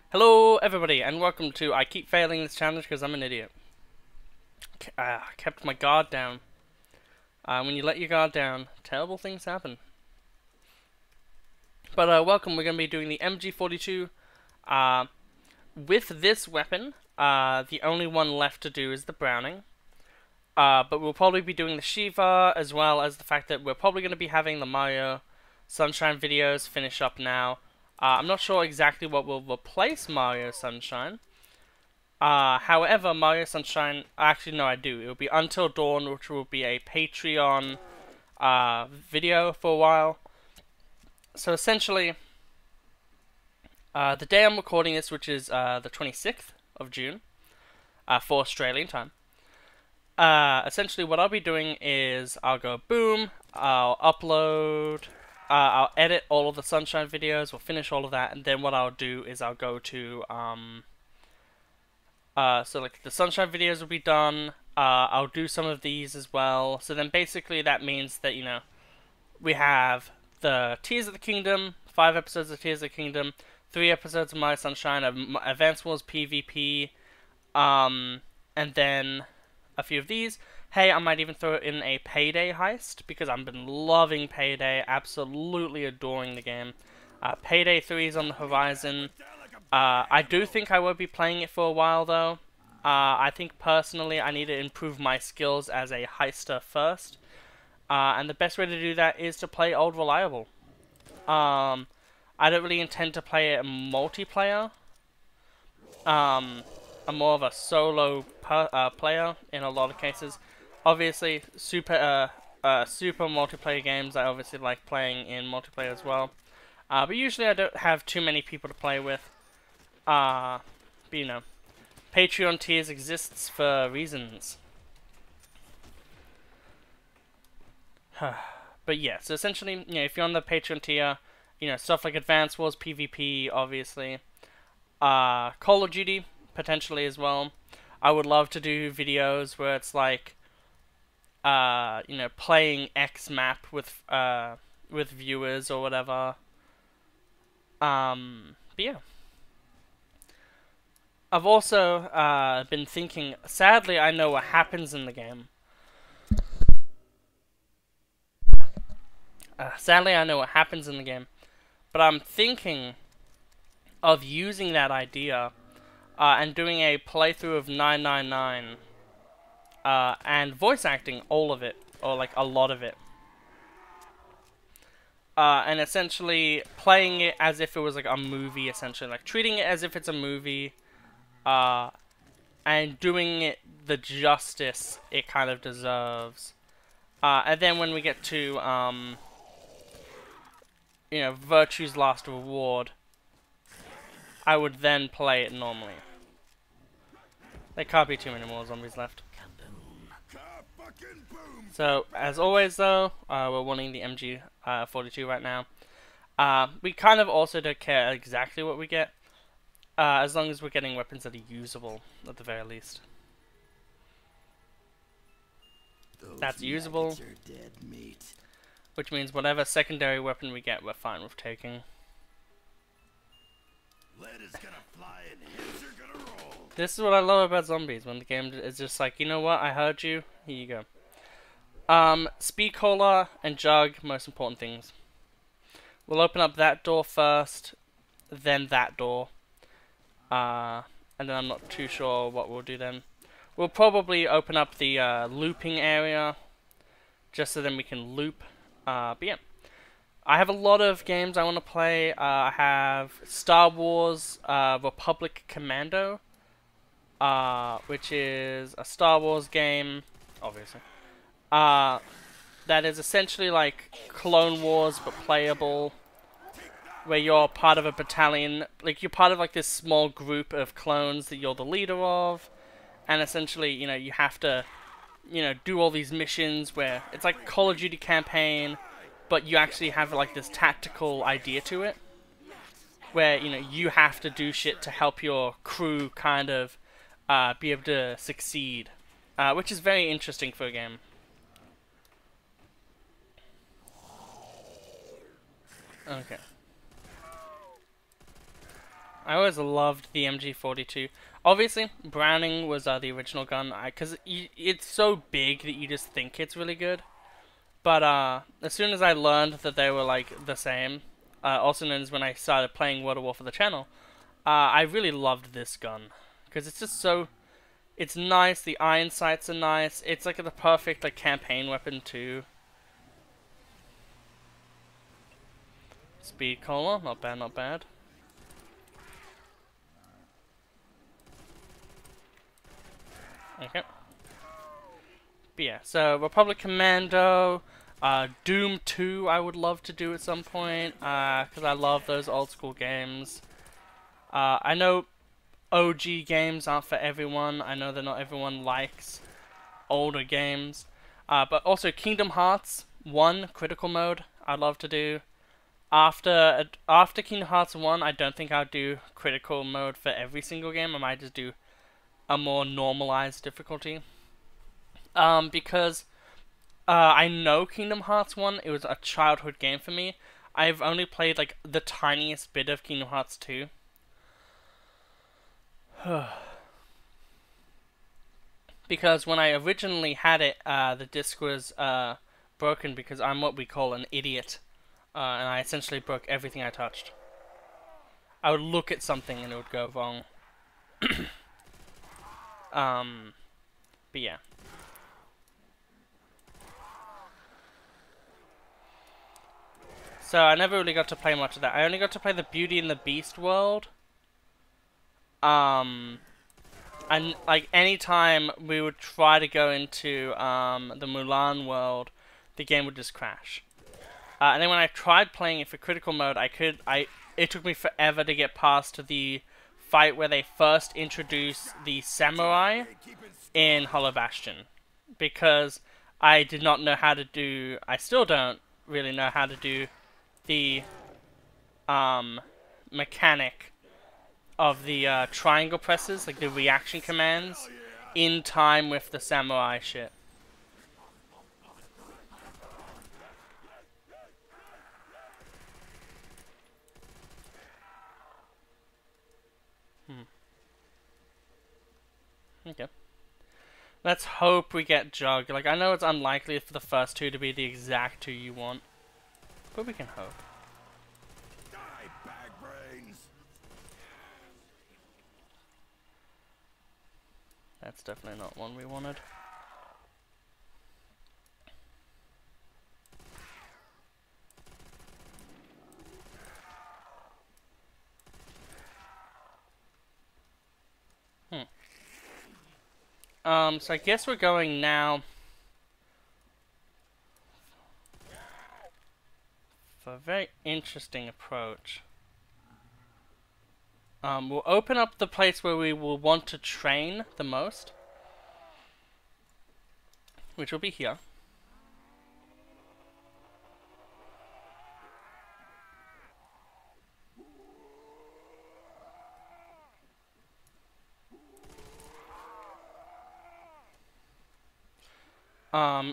Hello everybody and welcome to I keep failing this challenge because I'm an idiot. I kept my guard down. When you let your guard down, terrible things happen. But welcome, we're going to be doing the MG42. With this weapon, the only one left to do is the Browning. But we'll probably be doing the Shiva, as well as the fact that we're probably going to be having the Mario Sunshine videos finish up now. I'm not sure exactly what will replace Mario Sunshine. However, Mario Sunshine, actually no I do, it will be Until Dawn, which will be a Patreon video for a while. So essentially, the day I'm recording this, which is the 26th of June, for Australian time, essentially what I'll be doing is I'll go boom, I'll upload, I'll edit all of the Sunshine videos, we'll finish all of that, and then what I'll do is I'll go to, so like the Sunshine videos will be done, I'll do some of these as well, so then basically that means that, you know, we have the Tears of the Kingdom, 5 episodes of Tears of the Kingdom, 3 episodes of My Sunshine, Advance Wars PvP, and then a few of these. Hey, I might even throw in a Payday heist, because I've been loving Payday, absolutely adoring the game. Payday 3 is on the horizon. I do think I will be playing it for a while, though. I think, personally, I need to improve my skills as a heister first. And the best way to do that is to play Old Reliable. I don't really intend to play it multiplayer. I'm more of a solo player in a lot of cases. Obviously, super multiplayer games I obviously like playing in multiplayer as well. But usually I don't have too many people to play with. But you know, Patreon tiers exists for reasons. But yeah, so essentially, you know, if you're on the Patreon tier, you know, stuff like Advance Wars PvP, obviously. Call of Duty, potentially as well. I would love to do videos where it's like, you know, playing X map with viewers or whatever. But yeah. I've also been thinking, sadly I know what happens in the game. Sadly I know what happens in the game. But I'm thinking of using that idea and doing a playthrough of 999 and voice acting all of it, or like a lot of it. And essentially playing it as if it was like a movie, essentially. Like treating it as if it's a movie, and doing it the justice it kind of deserves. And then when we get to, you know, Virtue's Last Reward, I would then play it normally. There can't be too many more zombies left. So, as always though, we're wanting the MG42 right now. We kind of also don't care exactly what we get, as long as we're getting weapons that are usable, at the very least. That's usable, which means whatever secondary weapon we get, we're fine with taking. This is what I love about zombies, when the game is just like, you know what, I heard you, here you go. Speed Cola and Jug, most important things. We'll open up that door first, then that door. And then I'm not too sure what we'll do then. We'll probably open up the looping area, just so then we can loop. But yeah. I have a lot of games I want to play. I have Star Wars Republic Commando, which is a Star Wars game, obviously. That is essentially like Clone Wars but playable, where you're part of a battalion, like you're part of like this small group of clones that you're the leader of, and essentially, you know, you have to, you know, do all these missions where it's like Call of Duty campaign, but you actually have like this tactical idea to it, where, you know, you have to do shit to help your crew kind of be able to succeed, which is very interesting for a game. Okay. I always loved the MG42. Obviously, Browning was the original gun, because it's so big that you just think it's really good. But as soon as I learned that they were like the same, also known as when I started playing World of War for the channel, I really loved this gun because it's just so. It's nice. The iron sights are nice. It's like the perfect like campaign weapon too. Speed cola, not bad, not bad. Okay. But yeah, so Republic Commando, Doom 2 I would love to do at some point, because I love those old school games. I know OG games aren't for everyone. I know that not everyone likes older games. But also Kingdom Hearts 1 Critical Mode I'd love to do. After Kingdom Hearts 1, I don't think I'll do Critical Mode for every single game. I might just do a more normalized difficulty. Because I know Kingdom Hearts 1, it was a childhood game for me. I've only played like the tiniest bit of Kingdom Hearts 2. Because when I originally had it, the disc was broken because I'm what we call an idiot. And I essentially broke everything I touched. I would look at something and it would go wrong. But yeah. So I never really got to play much of that. I only got to play the Beauty and the Beast world. And like anytime we would try to go into the Mulan world, the game would just crash. And then when I tried playing it for critical mode, it took me forever to get past the fight where they first introduced the samurai in Hollow Bastion, because I did not know how to do. I still don't really know how to do the mechanic of the triangle presses, like the reaction commands, in time with the samurai shit. Okay. Let's hope we get Jug. Like, I know it's unlikely for the first two to be the exact two you want, but we can hope. Die, bag brains. That's definitely not one we wanted. So I guess we're going now for a very interesting approach. We'll open up the place where we will want to train the most, which will be here.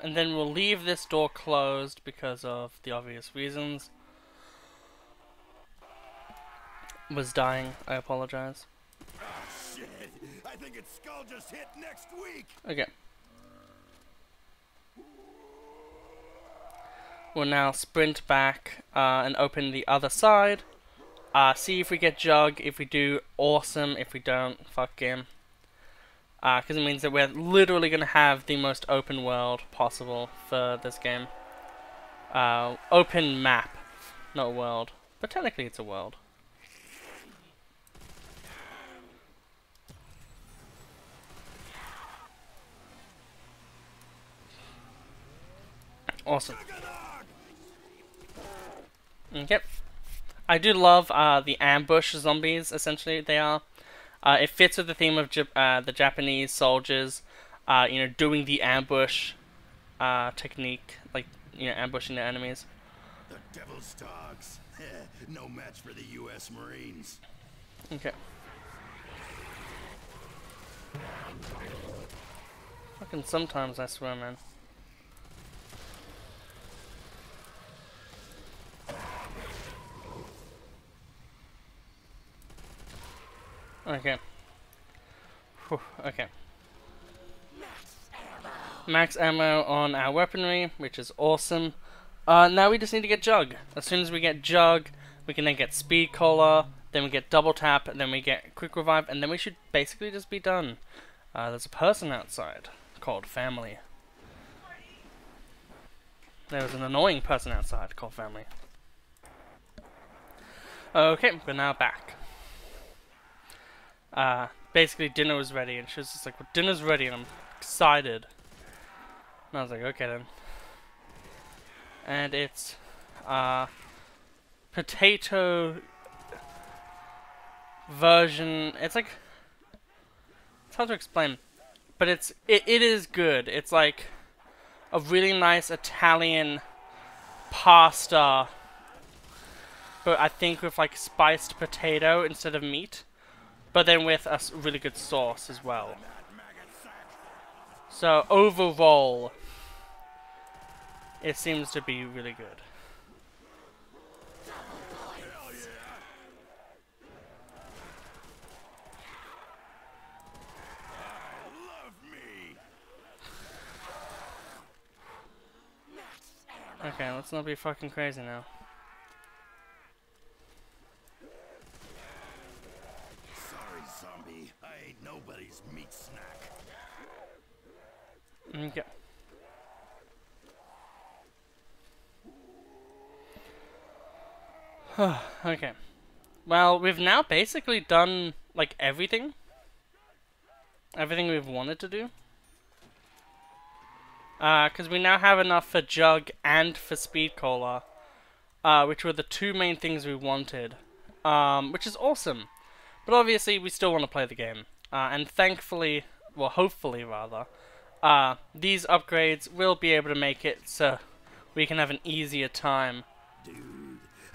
And then we'll leave this door closed because of the obvious reasons. Was dying, I apologize. Oh, shit. I think its skull just hit next week. Okay. We'll now sprint back and open the other side. See if we get Jug. If we do, awesome. If we don't, fuck game. Because it means that we're literally going to have the most open world possible for this game. Open map, not world. But technically it's a world. Awesome. Okay. I do love the ambush zombies, essentially, they are. It fits with the theme of the Japanese soldiers, you know, doing the ambush technique, like, you know, ambushing their enemies. The devil's dogs. No match for the U.S. Marines. Okay. Fucking sometimes, I swear, man. Okay. Whew, okay. Max ammo on our weaponry, which is awesome. Now we just need to get Jug. As soon as we get Jug, we can then get Speed Cola, then we get Double Tap, and then we get Quick Revive, and then we should basically just be done. There's a person outside called Family. There's an annoying person outside called Family. Okay, we're now back. Basically dinner was ready, and she was just like, well, dinner's ready, and I'm excited. And I was like, okay then. And it's, potato version. It's like, it's hard to explain, but it is good. It's like a really nice Italian pasta, but I think with like spiced potato instead of meat, but then with a really good sauce as well. So overall, it seems to be really good. Okay, let's not be fucking crazy now. Sorry, zombie. I ain't nobody's meat snack. Okay. Okay. Well, we've now basically done, like, everything. Everything we've wanted to do. Because we now have enough for Jug and for Speed Cola. Which were the two main things we wanted. Which is awesome. But obviously, we still want to play the game. And thankfully, well, hopefully rather, these upgrades will be able to make it so we can have an easier time. Dude,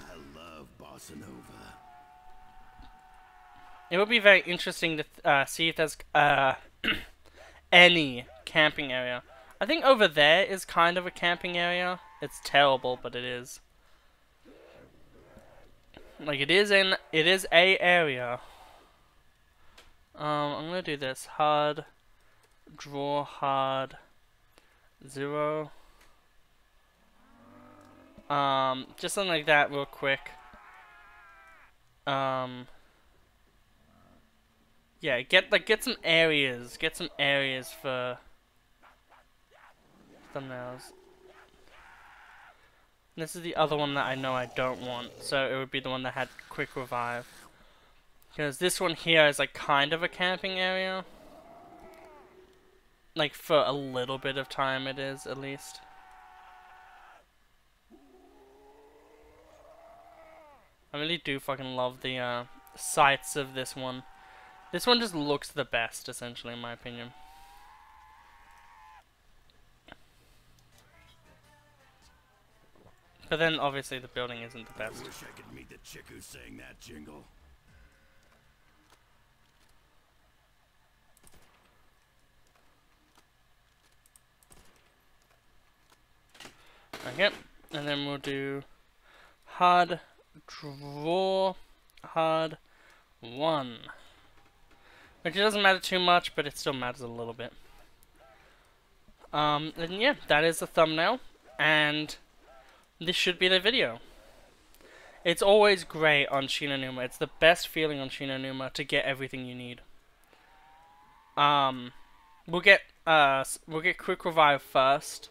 I love bossa nova. It would be very interesting to see if there's any camping area. I think over there is kind of a camping area. It's terrible, but it is. Like it is a area. I'm gonna do this hard, draw hard, 0. Just something like that, real quick. Yeah, get some areas for thumbnails. This is the other one that I know I don't want, so it would be the one that had quick revive. Because this one here is like kind of a camping area. Like for a little bit of time it is, at least. I really do fucking love the sights of this one. This one just looks the best, essentially, in my opinion. But then, obviously, the building isn't the best. I wish I could meet the chick who sang that jingle. Okay, and then we'll do hard draw hard 1. Which doesn't matter too much, but it still matters a little bit. And yeah, that is the thumbnail, and this should be the video. It's always great on Numa. It's the best feeling on Numa to get everything you need. We'll get quick revive first,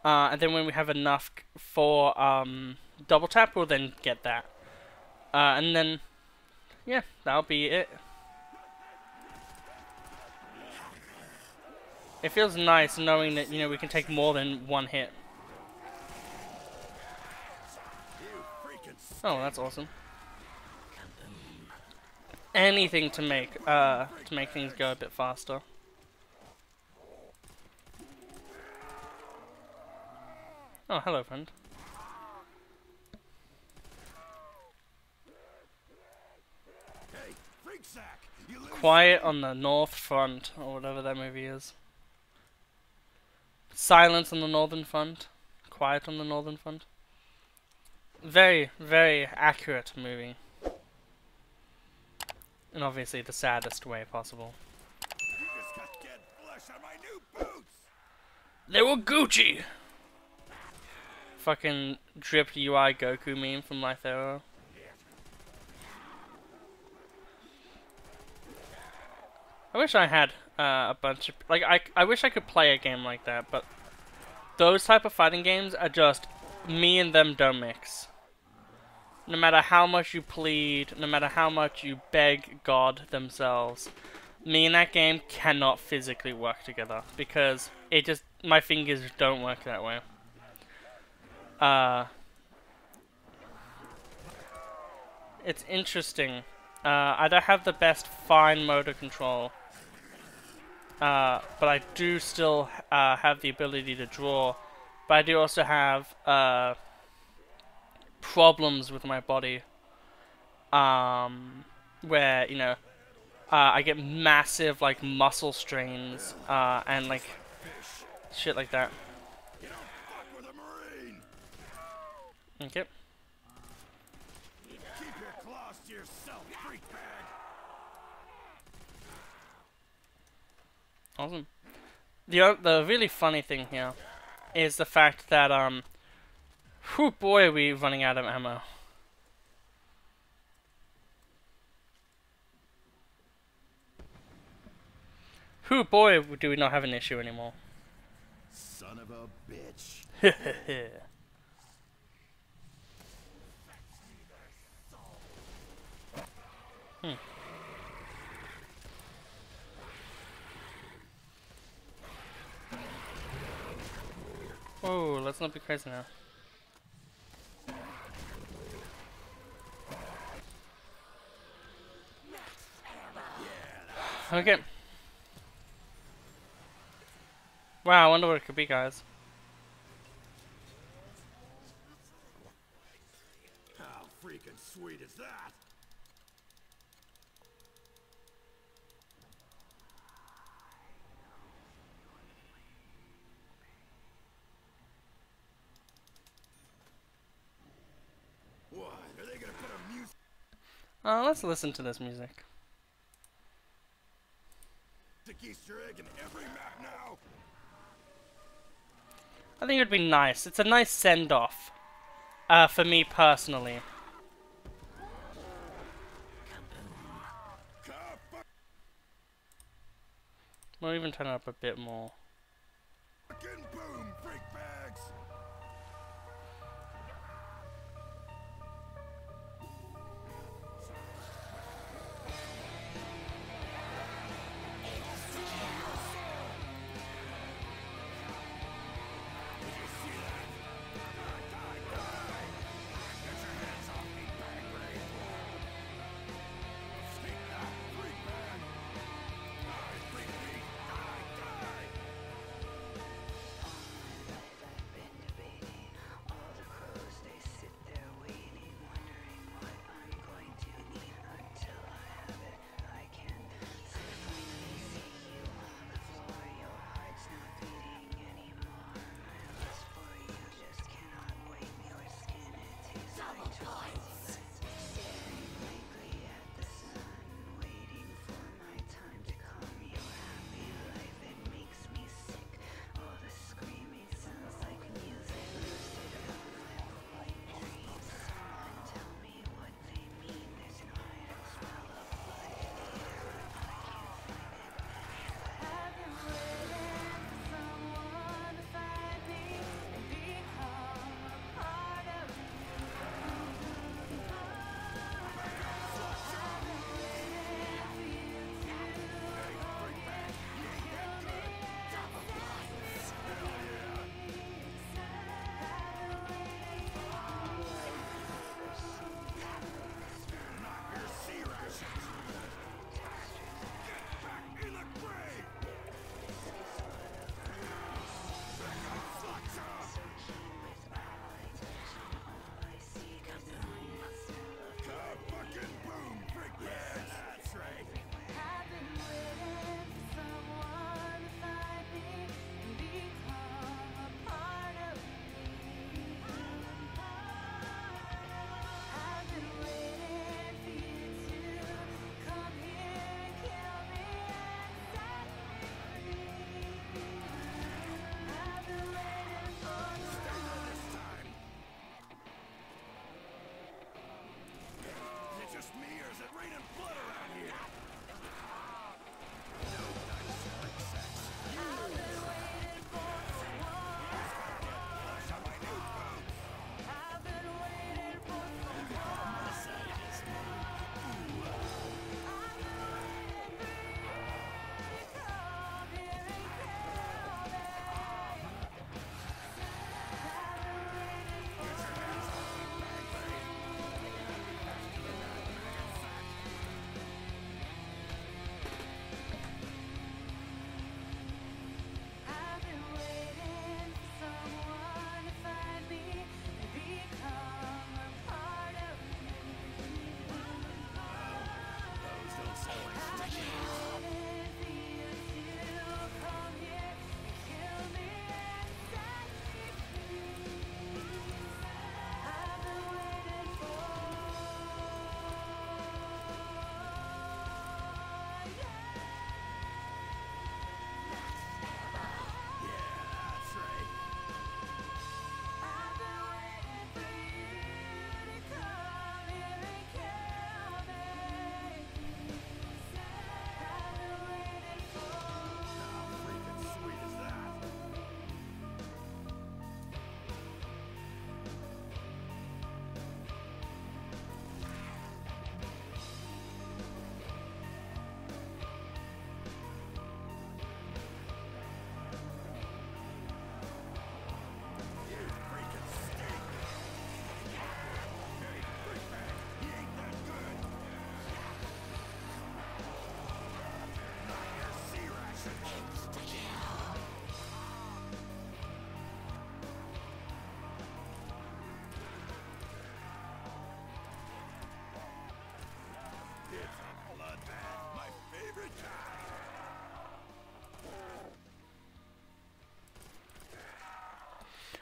and then when we have enough for double tap, we'll then get that. And then yeah, that'll be it. It feels nice knowing that, you know, we can take more than one hit. Oh, that's awesome. Anything to make things go a bit faster. Oh, hello, friend. Hey, freak sack, you lose. Quiet on the North Front, or whatever that movie is. Silence on the Northern Front. Quiet on the Northern Front. Very, very accurate movie. in obviously the saddest way possible. You just got dead flesh on my new boots. They were Gucci! Fucking dripped UI Goku meme from Life Arrow. I wish I had a bunch of... Like, I wish I could play a game like that, but those type of fighting games are just... Me and them don't mix. No matter how much you plead, no matter how much you beg God themselves, me and that game cannot physically work together. Because it just... My fingers don't work that way. It's interesting. I don't have the best fine motor control. But I do still have the ability to draw. But I do also have problems with my body. Where, you know, I get massive, like, muscle strains, and, like, shit like that. You don't fuck with a Marine. Okay. Keep your claws to yourself, freak bag. Awesome. The really funny thing here is the fact that, whew, boy, are we running out of ammo. Whew, boy, do we not have an issue anymore. Son of a bitch. Whoa, let's not be crazy now. Okay. Wow, I wonder what it could be, guys. How freaking sweet is that? What? Are they gonna put a music Let's listen to this music. Easter egg in every map now? I think it would be nice. It's a nice send-off. For me personally. We'll even turn it up a bit more. Fucking boom, freak bags.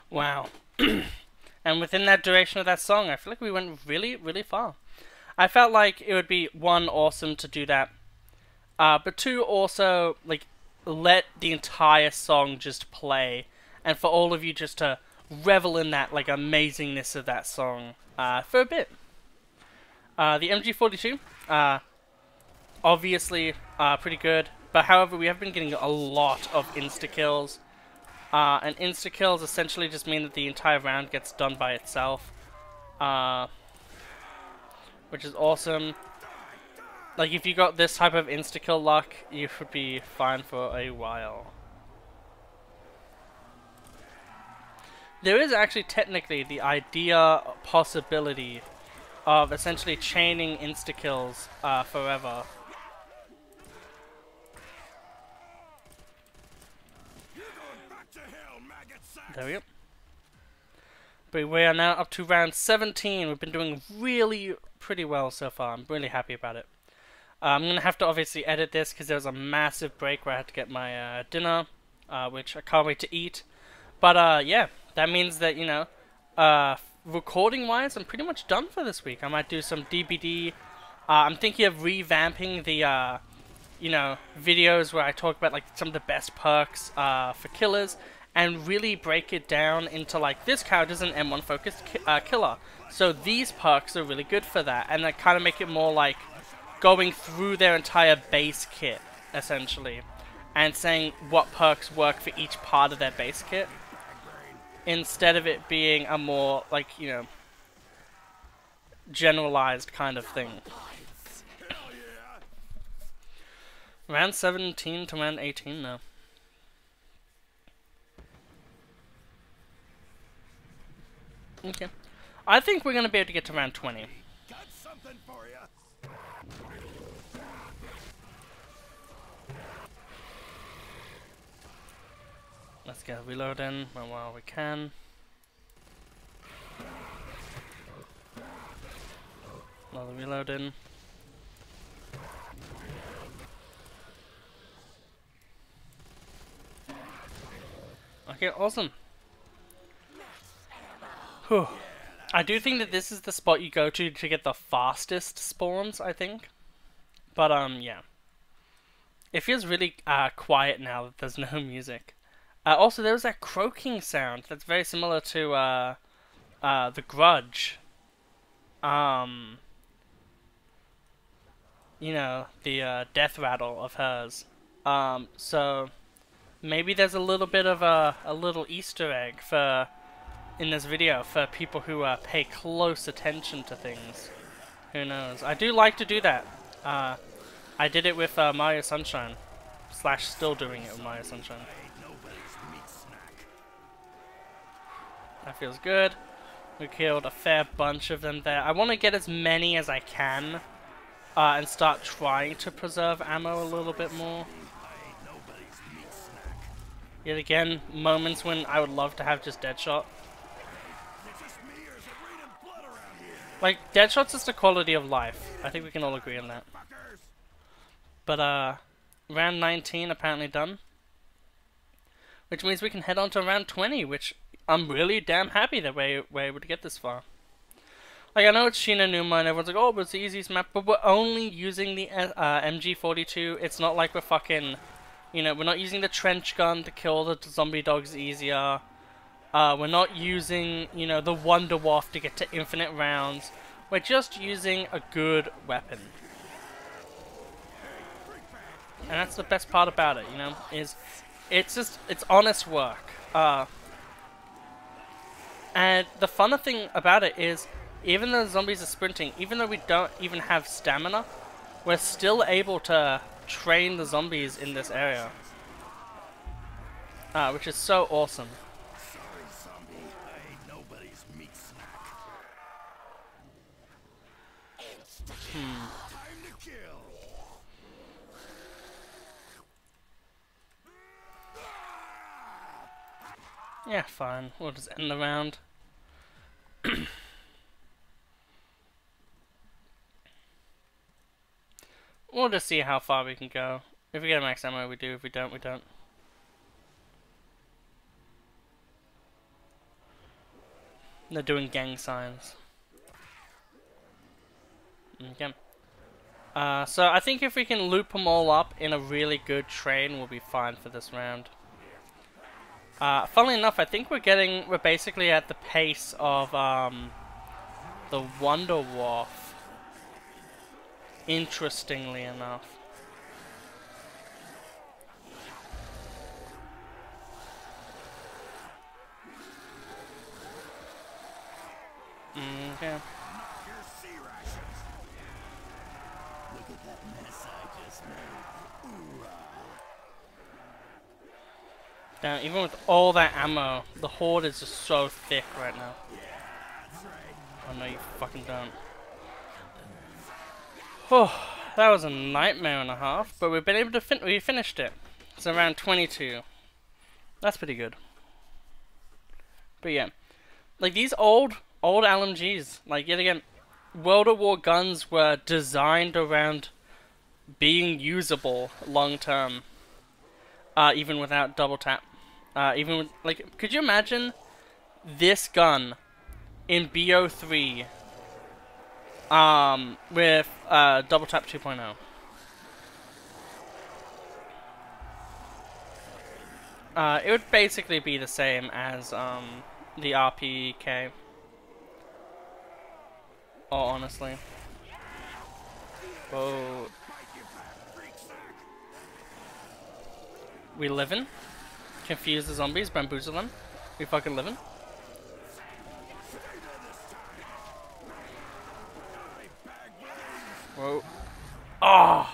Wow. And within that duration of that song, I feel like we went really, really far. I felt like it would be, one, awesome to do that, but two, also, like, let the entire song just play, and for all of you just to revel in that, like, amazingness of that song, for a bit. The MG42, obviously, pretty good, but however, we have been getting a lot of insta-kills, and insta-kills essentially just mean that the entire round gets done by itself, which is awesome. Like, if you got this type of insta-kill luck, you should be fine for a while. There is actually technically the possibility of essentially chaining insta-kills forever. There we go. But we are now up to round 17. We've been doing really pretty well so far. I'm really happy about it. I'm going to have to obviously edit this because there was a massive break where I had to get my dinner, which I can't wait to eat. But yeah, that means that, you know, recording-wise, I'm pretty much done for this week. I might do some DBD. I'm thinking of revamping the, you know, videos where I talk about, like, some of the best perks for killers, and really break it down into, like, this character's an M1 focused killer, so these perks are really good for that, and that kind of make it more like going through their entire base kit, essentially, and saying what perks work for each part of their base kit, instead of it being a more, like, you know, generalized kind of thing. Round 17 to round 18 now. Okay. I think we're going to be able to get to round 20. Got something for you. Let's get reloading while we can. Another reloading. Okay, awesome. Whew. I do think that this is the spot you go to get the fastest spawns, I think. But, yeah. It feels really, quiet now that there's no music. Also, there was that croaking sound that's very similar to, The Grudge. You know, the, death rattle of hers. So, maybe there's a little bit of a little Easter egg for... in this video for people who pay close attention to things. Who knows? I do like to do that. I did it with Mario Sunshine. / still doing it with Mario Sunshine. That feels good. We killed a fair bunch of them there. I want to get as many as I can and start trying to preserve ammo a little bit more. Yet again, moments when I would love to have just Deadshot. Like, Deadshot's just a quality of life. I think we can all agree on that. But, round 19 apparently done. Which means we can head on to round 20, which I'm really damn happy that we're able to get this far. Like, I know it's Sheena Numa and everyone's like, oh, but it's the easiest map, but we're only using the MG42. It's not like we're fucking, you know, we're not using the trench gun to kill the zombie dogs easier. We're not using, you know, the wonderous to get to infinite rounds. We're just using a good weapon. And that's the best part about it, you know, is it's honest work. And the funner thing about it is, even though the zombies are sprinting, even though we don't even have stamina, we're still able to train the zombies in this area. Which is so awesome. Yeah, fine. We'll just end the round. We'll just see how far we can go. If we get a max ammo, we do. If we don't, we don't. They're doing gang signs. Okay. So I think if we can loop them all up in a really good train, we'll be fine for this round. Funnily enough, I think we're basically at the pace of the wonderous. Interestingly enough. Okay. Look at that mess I just made. Hoorah. Damn, even with all that ammo, the horde is just so thick right now. Oh no, you fucking don't. Oh, that was a nightmare and a half, but we've been able to we finished it. It's around 22. That's pretty good. But yeah, like these old LMGs, like yet again, World of War guns were designed around being usable long term, even without double tap. Even with, like, could you imagine this gun in BO3 with double tap 2.0? It would basically be the same as the RPK. Oh, honestly. Whoa. We living? Confuse the zombies, bamboozle them. We fucking living? Whoa. Oh!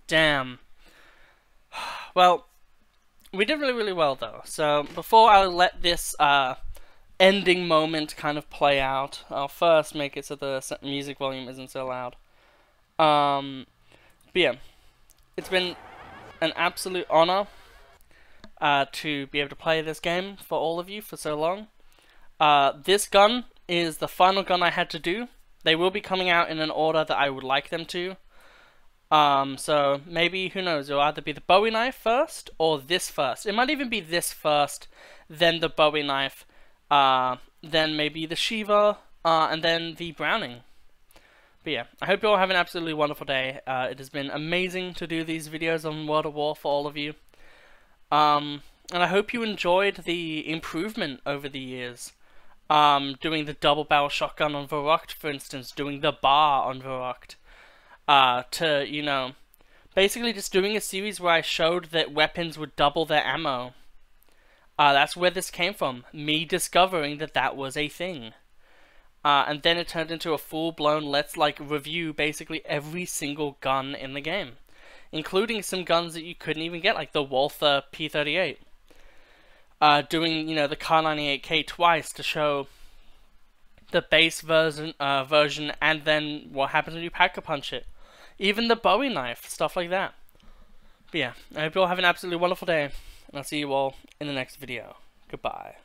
Damn. Well, we did really well though. So before I let this ending moment kind of play out, I'll first make it so the music volume isn't so loud. But yeah, it's been an absolute honor to be able to play this game for all of you for so long. This gun is the final gun I had to do. They will be coming out in an order that I would like them to. So maybe, who knows, it'll either be the Bowie knife first or this first. It might even be this first, then the Bowie knife, then maybe the Shiva, and then the Browning. But yeah, I hope you all have an absolutely wonderful day. It has been amazing to do these videos on World of War for all of you. And I hope you enjoyed the improvement over the years. Doing the double barrel shotgun on Verrucht, for instance, doing the bar on Verrucht. To, you know, basically just doing a series where I showed that weapons would double their ammo. That's where this came from. Me discovering that that was a thing. And then it turned into a full-blown let's, like, review basically every single gun in the game. Including some guns that you couldn't even get, like the Walther P38. Doing, you know, the Kar98K twice to show the base version, and then what happens when you pack-a-punch it. Even the Bowie knife, stuff like that. But yeah, I hope you all have an absolutely wonderful day, and I'll see you all in the next video. Goodbye.